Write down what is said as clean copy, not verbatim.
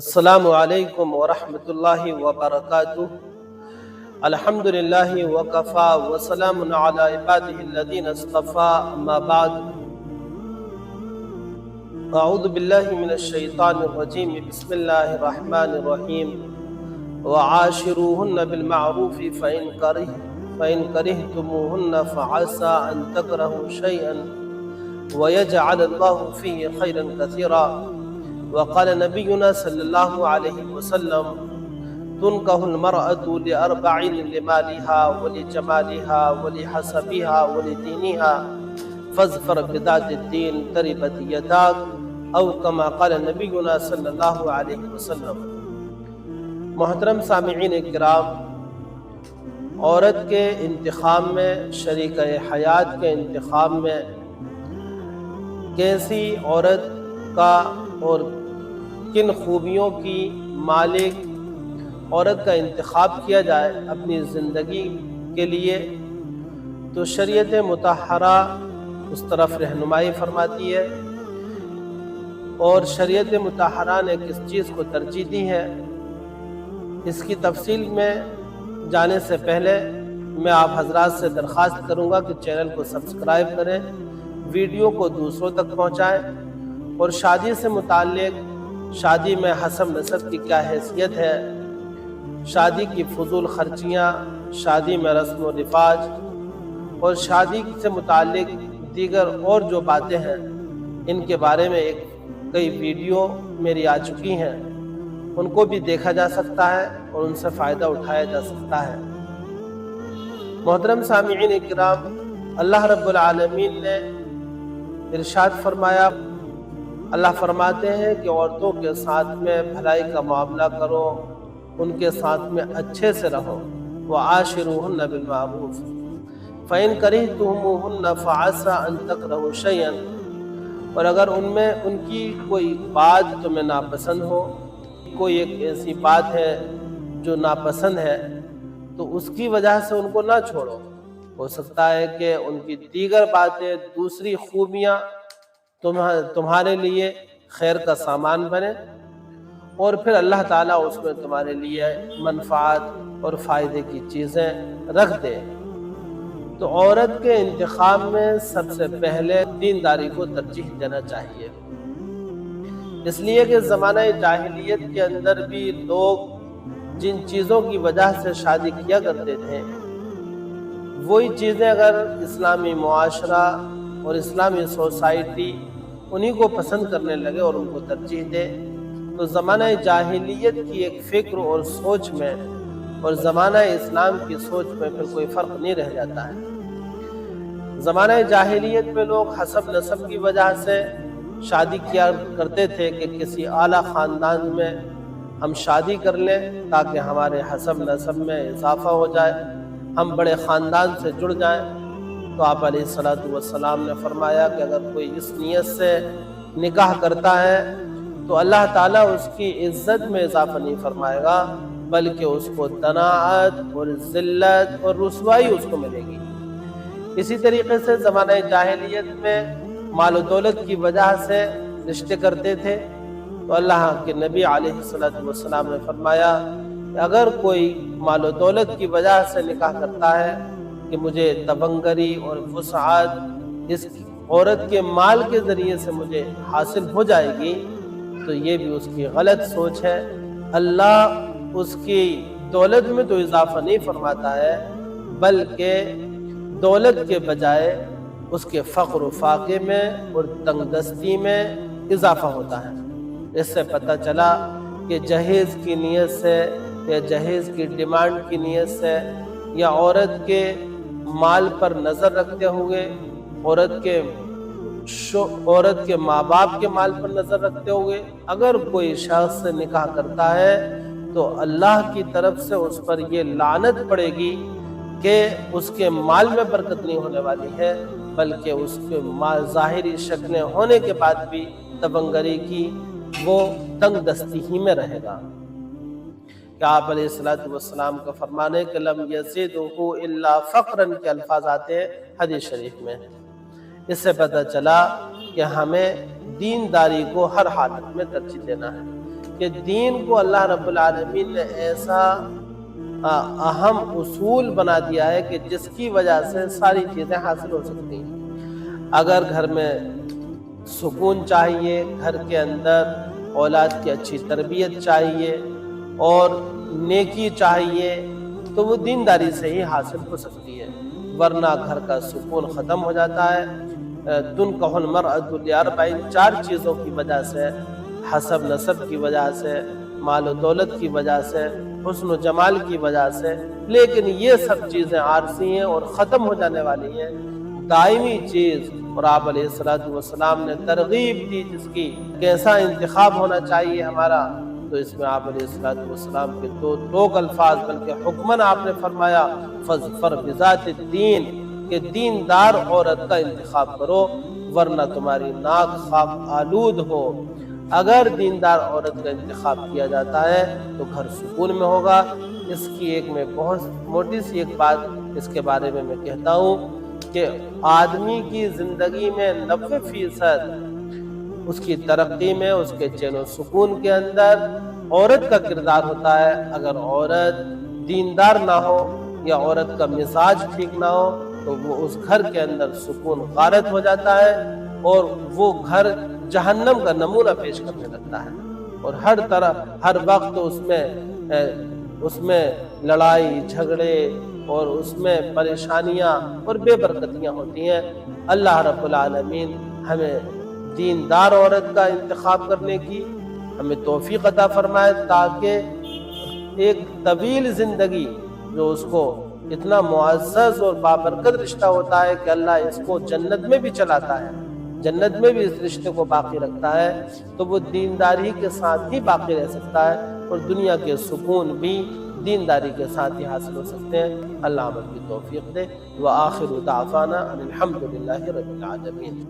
السلام علیکم ورحمۃ اللہ وبرکاتہ۔ الحمد للہ وکفا وسلام علی عبادہ الذین اصطفیٰ، اما بعد۔ اعوذ باللہ من الشیطان الرجیم، بسم اللہ الرحمن الرحیم۔ وعاشروہن بالمعروف فإن کرہتموہن فعسى ان تکرہوا شیئا ویجعل اللہ فیہ خیرا کثیرا۔ وقال نبینا صلی اللہ علیہ وسلم: تنکح المرأة لأربع: لمالها ولجمالها ولحسبها ولدینها فاظفر بذات الدین تربت یداک، او کما قال نبینا صلی اللہ علیہ وسلم۔ محترم سامعین کرام، عورت کے انتخاب میں، شریکہ حیات کے انتخاب میں کیسی عورت کا اور کن خوبیوں کی مالک عورت کا انتخاب کیا جائے اپنی زندگی کے لیے، تو شریعت مطہرہ اس طرف رہنمائی فرماتی ہے۔ اور شریعت مطہرہ نے کس چیز کو ترجیح دی ہے، اس کی تفصیل میں جانے سے پہلے میں آپ حضرات سے درخواست کروں گا کہ چینل کو سبسکرائب کریں، ویڈیو کو دوسروں تک پہنچائیں، اور شادی سے متعلق شادی میں حسب نسب کی کیا حیثیت ہے، شادی کی فضول خرچیاں، شادی میں رسم و رواج اور شادی سے متعلق دیگر اور جو باتیں ہیں، ان کے بارے میں کئی ویڈیو میری آ چکی ہیں، ان کو بھی دیکھا جا سکتا ہے اور ان سے فائدہ اٹھایا جا سکتا ہے۔ محترم سامعین کرام، اللہ رب العالمین نے ارشاد فرمایا، اللہ فرماتے ہیں کہ عورتوں کے ساتھ میں بھلائی کا معاملہ کرو، ان کے ساتھ میں اچھے سے رہو۔ وعاشروہن بالمعروف فإن کرہتموہن فعسى ان تکرہوا شیئا، اور اگر ان کی کوئی بات تمہیں ناپسند ہو، کوئی ایک ایسی بات ہے جو ناپسند ہے، تو اس کی وجہ سے ان کو نہ چھوڑو۔ ہو سکتا ہے کہ ان کی دیگر باتیں، دوسری خوبیاں تمہارے لیے خیر کا سامان بنے، اور پھر اللہ تعالیٰ اس میں تمہارے لیے منفعت اور فائدے کی چیزیں رکھ دے۔ تو عورت کے انتخاب میں سب سے پہلے دینداری کو ترجیح دینا چاہیے، اس لیے کہ زمانہ جاہلیت کے اندر بھی لوگ جن چیزوں کی وجہ سے شادی کیا کرتے تھے، وہی چیزیں اگر اسلامی معاشرہ اور اسلامی سوسائٹی انہی کو پسند کرنے لگے اور ان کو ترجیح دے، تو زمانہ جاہلیت کی ایک فکر اور سوچ میں اور زمانہ اسلام کی سوچ میں پھر کوئی فرق نہیں رہ جاتا ہے۔ زمانہ جاہلیت میں لوگ حسب نسب کی وجہ سے شادی کیا کرتے تھے کہ کسی اعلیٰ خاندان میں ہم شادی کر لیں تاکہ ہمارے حسب نسب میں اضافہ ہو جائے، ہم بڑے خاندان سے جڑ جائیں۔ تو آپ علیہ السلام نے فرمایا کہ اگر کوئی اس نیت سے نکاح کرتا ہے تو اللہ تعالیٰ اس کی عزت میں اضافہ نہیں فرمائے گا، بلکہ اس کو دناعت اور ذلت اور رسوائی اس کو ملے گی۔ اسی طریقے سے زمانہ جاہلیت میں مال و دولت کی وجہ سے رشتے کرتے تھے، تو اللہ کے نبی علیہ السلام نے فرمایا کہ اگر کوئی مال و دولت کی وجہ سے نکاح کرتا ہے کہ مجھے تبنگری اور وسعت اس عورت کے مال کے ذریعے سے مجھے حاصل ہو جائے گی، تو یہ بھی اس کی غلط سوچ ہے۔ اللہ اس کی دولت میں تو اضافہ نہیں فرماتا ہے، بلکہ دولت کے بجائے اس کے فقر و فاقے میں اور تنگ دستی میں اضافہ ہوتا ہے۔ اس سے پتہ چلا کہ جہیز کی نیت سے یا جہیز کی ڈیمانڈ کی نیت سے یا عورت کے مال پر نظر رکھتے ہوئے، عورت کے ماں باپ کے مال پر نظر رکھتے ہوئے اگر کوئی شخص سے نکاح کرتا ہے تو اللہ کی طرف سے اس پر یہ لعنت پڑے گی کہ اس کے مال میں برکت نہیں ہونے والی ہے، بلکہ اس کے ظاہری شکلیں ہونے کے بعد بھی تبنگری کی وہ تنگ دستی ہی میں رہے گا۔ کہ آپ علیہ السلام کا فرمان ہے کہ لم یزدہ الا فقرا کے الفاظ آتے ہیں حدیث شریف میں۔ اس سے پتہ چلا کہ ہمیں دینداری کو ہر حالت میں ترجیح دینا ہے، کہ دین کو اللہ رب العالمین نے ایسا اہم اصول بنا دیا ہے کہ جس کی وجہ سے ساری چیزیں حاصل ہو سکتی ہیں۔ اگر گھر میں سکون چاہیے، گھر کے اندر اولاد کی اچھی تربیت چاہیے اور نیکی چاہیے تو وہ دینداری سے ہی حاصل ہو سکتی ہے، ورنہ گھر کا سکون ختم ہو جاتا ہے۔ تنکح المرأۃ لاربع، 4 چیزوں کی وجہ سے، حسب نسب کی وجہ سے، مال و دولت کی وجہ سے، حسن و جمال کی وجہ سے، لیکن یہ سب چیزیں عارضی ہیں اور ختم ہو جانے والی ہیں۔ دائمی چیز، اور آپ علیہ السلام نے ترغیب دی جس کی کیسا انتخاب ہونا چاہیے ہمارا، تو اس میں آپ علیہ السلام کے دو الفاظ بلکہ حکمن آپ نے فرمایا فَاظْفَرْ بِذَاتِ الدِّین، کہ دیندار عورت کا انتخاب کرو ورنہ تمہاری ناک خاک آلود ہو۔ اگر دیندار عورت کا انتخاب کیا جاتا ہے تو گھر سکون میں ہوگا۔ اس کی میں بہت موٹی سی ایک بات اس کے بارے میں کہتا ہوں کہ آدمی کی زندگی میں 90% اس کی ترقی میں، اس کے چین و سکون کے اندر عورت کا کردار ہوتا ہے۔ اگر عورت دیندار نہ ہو یا عورت کا مزاج ٹھیک نہ ہو تو وہ اس گھر کے اندر سکون غارت ہو جاتا ہے اور وہ گھر جہنم کا نمونہ پیش کرنے لگتا ہے، اور ہر طرح ہر وقت اس میں لڑائی جھگڑے اور اس میں پریشانیاں اور بے برکتیاں ہوتی ہیں۔ اللہ رب العالمین ہمیں دیندار عورت کا انتخاب کرنے کی ہمیں توفیق عطا فرمائے، تاکہ ایک طویل زندگی جو اس کو اتنا معزز اور بابرکت رشتہ ہوتا ہے کہ اللہ اس کو جنت میں بھی چلاتا ہے، جنت میں بھی اس رشتے کو باقی رکھتا ہے، تو وہ دینداری کے ساتھ ہی باقی رہ سکتا ہے، اور دنیا کے سکون بھی دینداری کے ساتھ ہی حاصل ہو سکتے ہیں۔ اللہ عمل کی توفیق دے۔ وآخر دعوانا ان الحمد للہ رب العالمین۔